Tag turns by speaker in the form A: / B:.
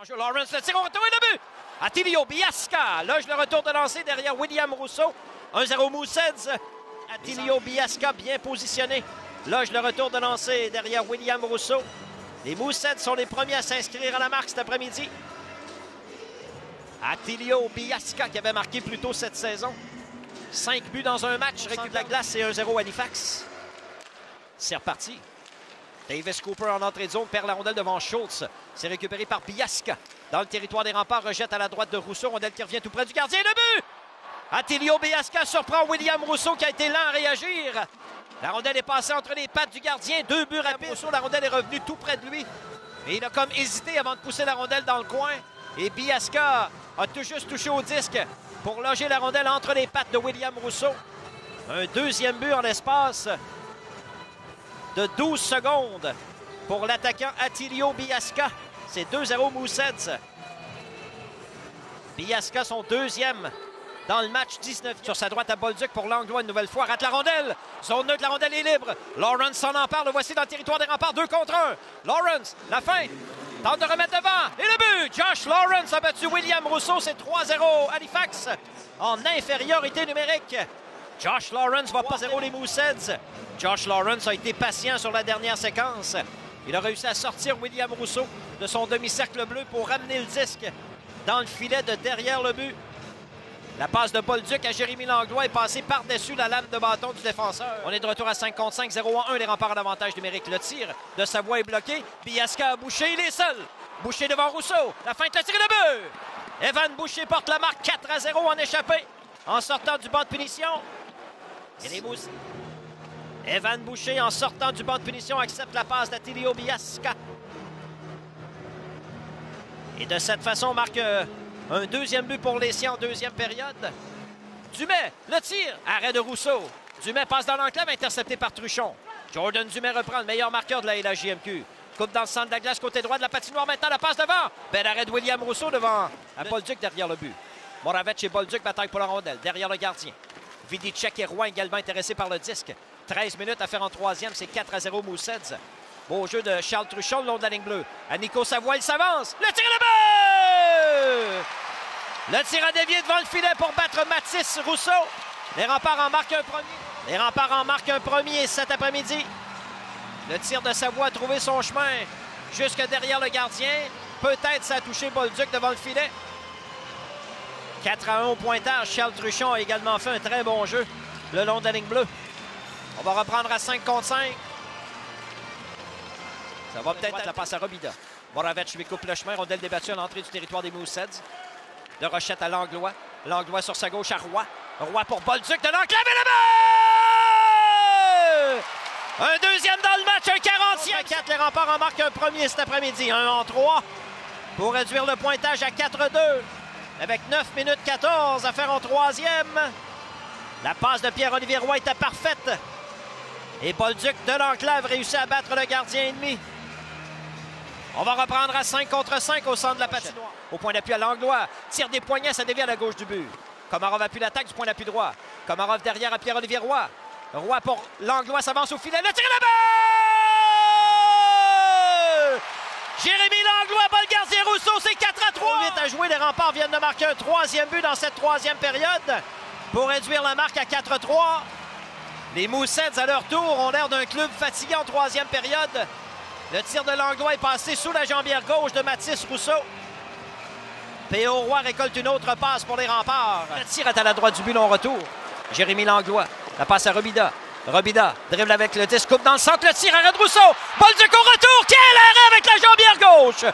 A: Lawrence, le tir au retour et le but! Attilio Biasca loge le retour de lancer derrière William Rousseau. 1-0 Mooseheads. Attilio Biasca bien positionné. Loge le retour de lancer derrière William Rousseau. Les Mooseheads sont les premiers à s'inscrire à la marque cet après-midi. Attilio Biasca qui avait marqué plus tôt cette saison. 5 buts dans un match, récup de la glace et 1-0 Halifax. C'est reparti. Davis Cooper en entrée de zone perd la rondelle devant Schultz. C'est récupéré par Biasca. Dans le territoire des remparts, rejette à la droite de Rousseau. Rondelle qui revient tout près du gardien. Le but! Attilio Biasca surprend William Rousseau qui a été lent à réagir. La rondelle est passée entre les pattes du gardien. 2 buts rapides. Rousseau, la rondelle est revenue tout près de lui. Et il a comme hésité avant de pousser la rondelle dans le coin. Et Biasca a tout juste touché au disque pour loger la rondelle entre les pattes de William Rousseau. Un deuxième but en l'espace de 12 secondes pour l'attaquant Attilio Biasca. C'est 2-0 Mooseheads. Biasca, son deuxième dans le match, 19 sur sa droite à Bolduc pour Langlois une nouvelle fois. Rate la rondelle. Zone neutre, la rondelle est libre. Lawrence s'en empare. Le voici dans le territoire des remparts. 2 contre 1. Lawrence, la fin. Tente de remettre devant. Et le but! Josh Lawrence a battu William Rousseau. C'est 3-0 Halifax en infériorité numérique. Josh Lawrence va pas 0 les Mooseheads. Josh Lawrence a été patient sur la dernière séquence. Il a réussi à sortir William Rousseau de son demi-cercle bleu pour ramener le disque dans le filet de derrière le but. La passe de Bolduc à Jérémy Langlois est passée par-dessus la lame de bâton du défenseur. On est de retour à 5 contre 5, 0-1, les remparts en avantage numérique. Le tir de Savoie est bloqué. Biasca a Boucher, il est seul. Boucher devant Rousseau. La feinte, le tir et le but! Evan Boucher porte la marque 4-0 en échappé en sortant du banc de punition. Et les Mousses. Evan Boucher, en sortant du banc de punition, accepte la passe d'Attilio Biasca. Et de cette façon, marque un deuxième but pour les Siens en deuxième période. Dumais, le tir, arrêt de Rousseau. Dumais passe dans l'enclave, intercepté par Truchon. Jordan Dumais reprend le meilleur marqueur de la LHJMQ. Coupe dans le centre de la glace, côté droit de la patinoire. Maintenant, la passe devant. Bel arrêt de William Rousseau devant à Bolduc derrière le but. Moravec et Bolduc bataille pour la rondelle, derrière le gardien. Vidicek et Roy également intéressés par le disque. 13 minutes à faire en troisième, c'est 4-0 Mooseheads. Beau jeu de Charles Truchon le long de la ligne bleue. À Nico Savoie, il s'avance. Le tir et le but! Le tir a dévié devant le filet pour battre Mathis Rousseau. Les remparts en marquent un premier. Les remparts en marquent un premier cet après-midi. Le tir de Savoie a trouvé son chemin jusque derrière le gardien. Peut-être ça a touché Bolduc devant le filet. 4-1 au pointage. Charles Truchon a également fait un très bon jeu le long de la ligne bleue. On va reprendre à 5 contre 5. Ça va peut-être la passe à Robida. Moravec lui coupe le chemin. Rondelle débattue à l'entrée du territoire des Mooseheads. De Rochette à Langlois. Langlois sur sa gauche à Roy. Roy pour Bolduc de l'enclave et le but! Un deuxième dans le match, un 40e. 4, les remparts en marquent un premier cet après-midi. 1 en 3 pour réduire le pointage à 4-2. Avec 9 minutes 14 à faire en troisième. La passe de Pierre-Olivier Roy était parfaite. Et Bolduc de l'enclave réussit à battre le gardien ennemi. On va reprendre à 5 contre 5 au centre de la patinoire. Au point d'appui à Langlois. Tire des poignets, ça dévie à la gauche du but. Komarov appuie l'attaque du point d'appui droit. Komarov derrière à Pierre-Olivier Roy. Roy pour Langlois s'avance au filet. Le tir et le but! Jérémy Langlois bat le gardien Rousseau, c'est 4-3. 8 à jouer, les remparts viennent de marquer un troisième but dans cette troisième période pour réduire la marque à 4-3. Les Mooseheads, à leur tour, ont l'air d'un club fatigué en troisième période. Le tir de Langlois est passé sous la jambière gauche de Mathis Rousseau. P.O. Roy récolte une autre passe pour les remparts. Le tir est à la droite du but, long retour. Jérémy Langlois, la passe à Robida. Robida dribble avec le disque, coupe dans le centre, le tir, arrêt de Rousseau. Bolduc au retour, quel arrêt avec la jambière gauche!